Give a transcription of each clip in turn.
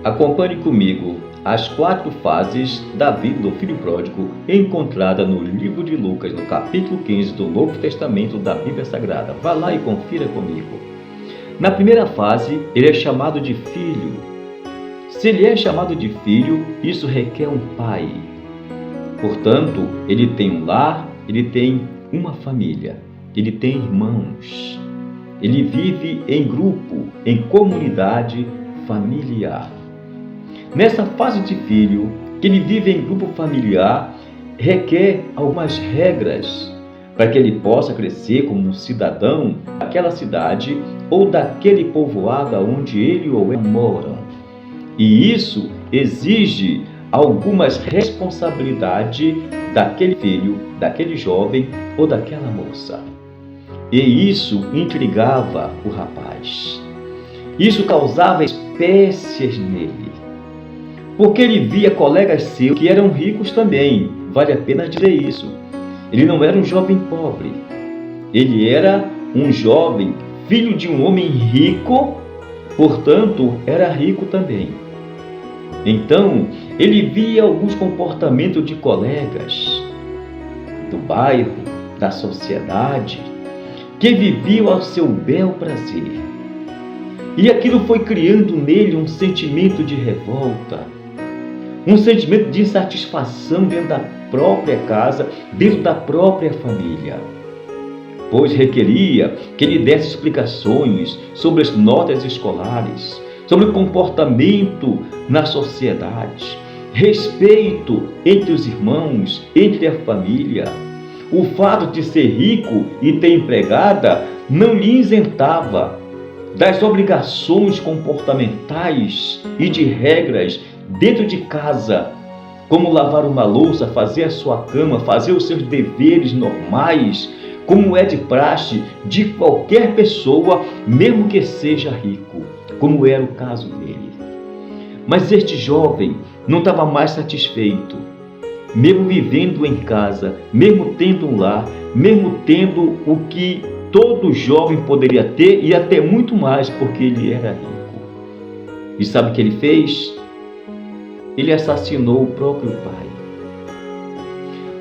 Acompanhe comigo as 4 fases da vida do filho pródigo encontrada no livro de Lucas, no capítulo 15 do Novo Testamento da Bíblia Sagrada. Vá lá e confira comigo. Na primeira fase, ele é chamado de filho. Se ele é chamado de filho, isso requer um pai. Portanto, ele tem um lar, ele tem uma família, ele tem irmãos. Ele vive em grupo, em comunidade familiar. Nessa fase de filho, que ele vive em grupo familiar, requer algumas regras para que ele possa crescer como um cidadão daquela cidade ou daquele povoado onde ele ou ela moram. E isso exige algumas responsabilidades daquele filho, daquele jovem ou daquela moça. E isso intrigava o rapaz. Isso causava espécies nele. Porque ele via colegas seus que eram ricos também. Vale a pena dizer isso. Ele não era um jovem pobre. Ele era um jovem filho de um homem rico, portanto, era rico também. Então, ele via alguns comportamentos de colegas do bairro, da sociedade, que viviam ao seu bel prazer. E aquilo foi criando nele um sentimento de revolta, um sentimento de insatisfação dentro da própria casa, dentro da própria família. Pois requeria que ele desse explicações sobre as notas escolares, sobre o comportamento na sociedade, respeito entre os irmãos, entre a família. O fato de ser rico e ter empregada não lhe isentava das obrigações comportamentais e de regras dentro de casa, como lavar uma louça, fazer a sua cama, fazer os seus deveres normais, como é de praxe de qualquer pessoa, mesmo que seja rico, como era o caso dele. Mas este jovem não estava mais satisfeito, mesmo vivendo em casa, mesmo tendo um lar, mesmo tendo o que todo jovem poderia ter e até muito mais, porque ele era rico. E sabe o que ele fez? Ele assassinou o próprio pai.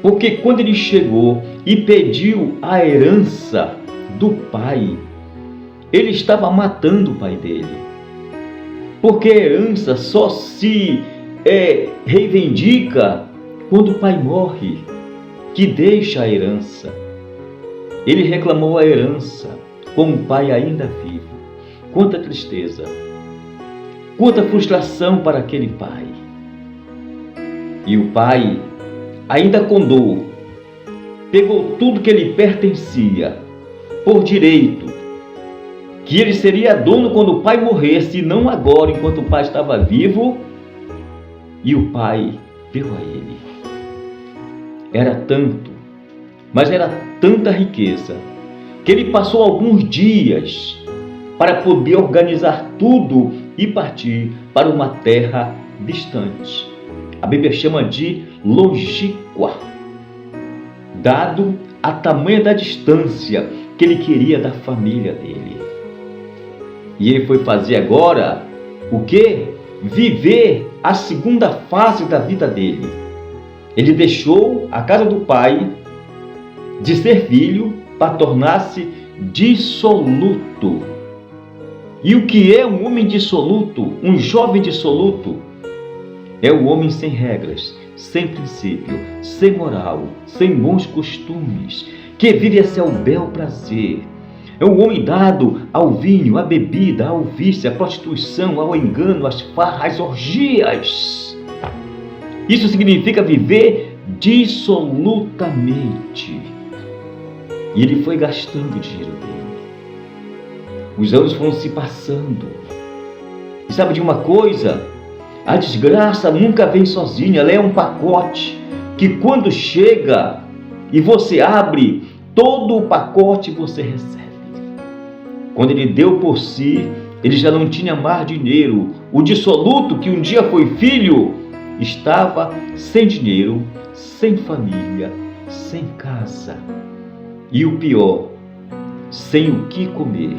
Porque quando ele chegou e pediu a herança do pai, ele estava matando o pai dele. Porque a herança só se reivindica quando o pai morre, que deixa a herança. Ele reclamou a herança com o pai ainda vivo. Quanta tristeza, quanta frustração para aquele pai. E o pai, ainda com dor, pegou tudo que lhe pertencia por direito, que ele seria dono quando o pai morresse, e não agora, enquanto o pai estava vivo, e o pai deu a ele. Era tanto, mas era tanta riqueza, que ele passou alguns dias para poder organizar tudo e partir para uma terra distante. A Bíblia chama de longínqua, dado a tamanha da distância que ele queria da família dele. E ele foi fazer agora o quê? Viver a segunda fase da vida dele. Ele deixou a casa do pai de ser filho para tornar-se dissoluto. E o que é um homem dissoluto? Um jovem dissoluto? É o homem sem regras, sem princípio, sem moral, sem bons costumes, que vive a seu bel prazer. É o homem dado ao vinho, à bebida, ao vício, à prostituição, ao engano, às farras, às orgias. Isso significa viver dissolutamente. E ele foi gastando o dinheiro dele. Os anos foram se passando. E sabe de uma coisa? A desgraça nunca vem sozinha, ela é um pacote que quando chega e você abre, todo o pacote você recebe. Quando ele deu por si, ele já não tinha mais dinheiro. O dissoluto, que um dia foi filho, estava sem dinheiro, sem família, sem casa. E o pior, sem o que comer.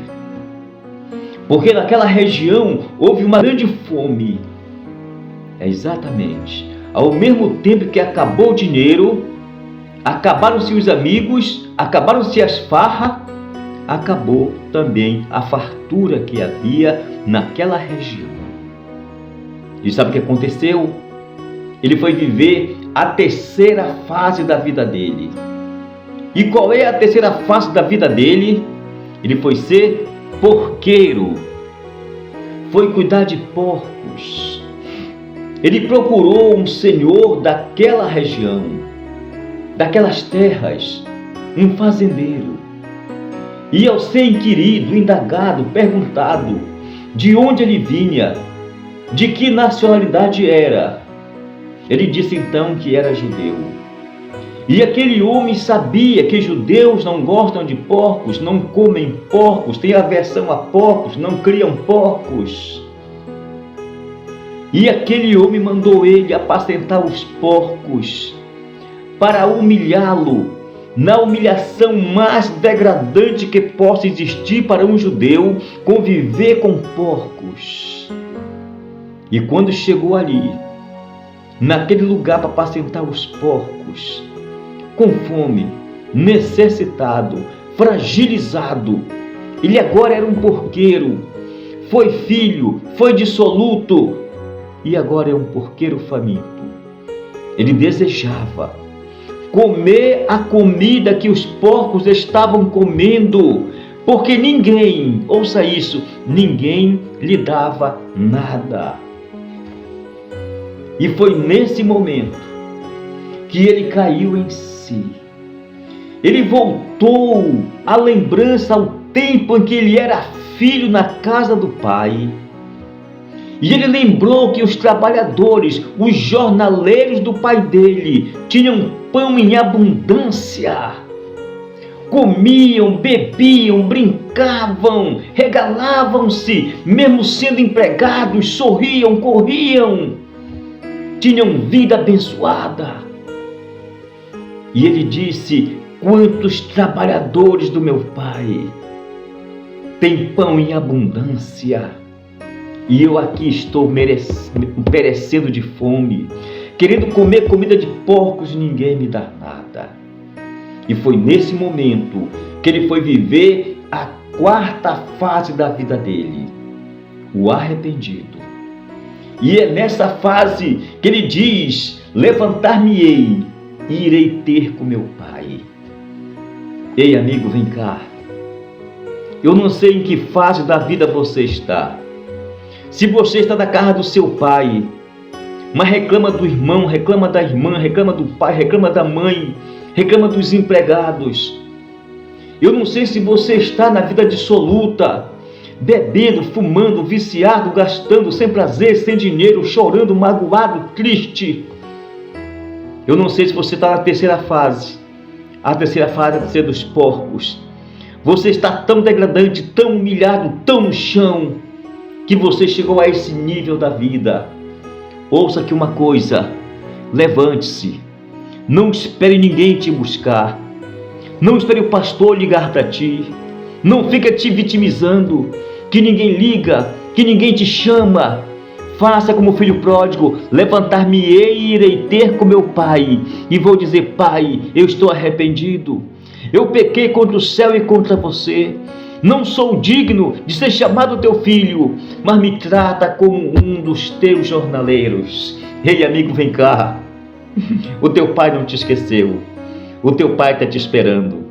Porque naquela região houve uma grande fome. É exatamente. Ao mesmo tempo que acabou o dinheiro, acabaram-se os amigos, acabaram-se as farras, acabou também a fartura que havia naquela região. E sabe o que aconteceu? Ele foi viver a terceira fase da vida dele. E qual é a terceira fase da vida dele? Ele foi ser porqueiro. Foi cuidar de porcos. Ele procurou um senhor daquela região, daquelas terras, um fazendeiro. E ao ser inquirido, indagado, perguntado de onde ele vinha, de que nacionalidade era, ele disse então que era judeu. E aquele homem sabia que judeus não gostam de porcos, não comem porcos, têm aversão a porcos, não criam porcos. E aquele homem mandou ele apacentar os porcos para humilhá-lo na humilhação mais degradante que possa existir para um judeu, conviver com porcos. E quando chegou ali, naquele lugar para apacentar os porcos, com fome, necessitado, fragilizado, ele agora era um porqueiro, foi filho, foi dissoluto e agora é um porqueiro faminto. Ele desejava comer a comida que os porcos estavam comendo, porque ninguém, ouça isso, ninguém lhe dava nada. E foi nesse momento que ele caiu em si. Ele voltou à lembrança ao tempo em que ele era filho na casa do pai. E ele lembrou que os trabalhadores, os jornaleiros do pai dele, tinham pão em abundância. Comiam, bebiam, brincavam, regalavam-se, mesmo sendo empregados, sorriam, corriam. Tinham vida abençoada. E ele disse: quantos trabalhadores do meu pai têm pão em abundância, e eu aqui estou perecendo de fome, querendo comer comida de porcos e ninguém me dá nada. E foi nesse momento que ele foi viver a quarta fase da vida dele, o arrependido. E é nessa fase que ele diz: levantar-me-ei e irei ter com meu pai. Ei, amigo, vem cá. Eu não sei em que fase da vida você está. Se você está na casa do seu pai, mas reclama do irmão, reclama da irmã, reclama do pai, reclama da mãe, reclama dos empregados. Eu não sei se você está na vida dissoluta, bebendo, fumando, viciado, gastando, sem prazer, sem dinheiro, chorando, magoado, triste. Eu não sei se você está na terceira fase. A terceira fase é de ser dos porcos. Você está tão degradante, tão humilhado, tão no chão, que você chegou a esse nível da vida. Ouça aqui uma coisa: levante-se. Não espere ninguém te buscar. Não espere o pastor ligar para ti. Não fica te vitimizando, que ninguém liga, que ninguém te chama. Faça como o filho pródigo: levantar-me-ei e irei ter com meu pai, e vou dizer: pai, eu estou arrependido. Eu pequei contra o céu e contra você. Não sou digno de ser chamado teu filho, mas me trata como um dos teus jornaleiros. Ei, amigo, vem cá. O teu pai não te esqueceu. O teu pai está te esperando.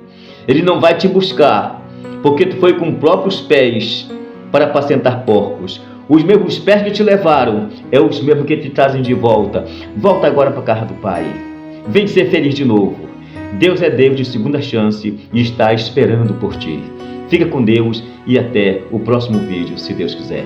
Ele não vai te buscar, porque tu foi com próprios pés para apacentar porcos. Os mesmos pés que te levaram é os mesmos que te trazem de volta. Volta agora para a casa do pai. Vem ser feliz de novo. Deus é Deus de segunda chance e está esperando por ti. Fica com Deus e até o próximo vídeo, se Deus quiser.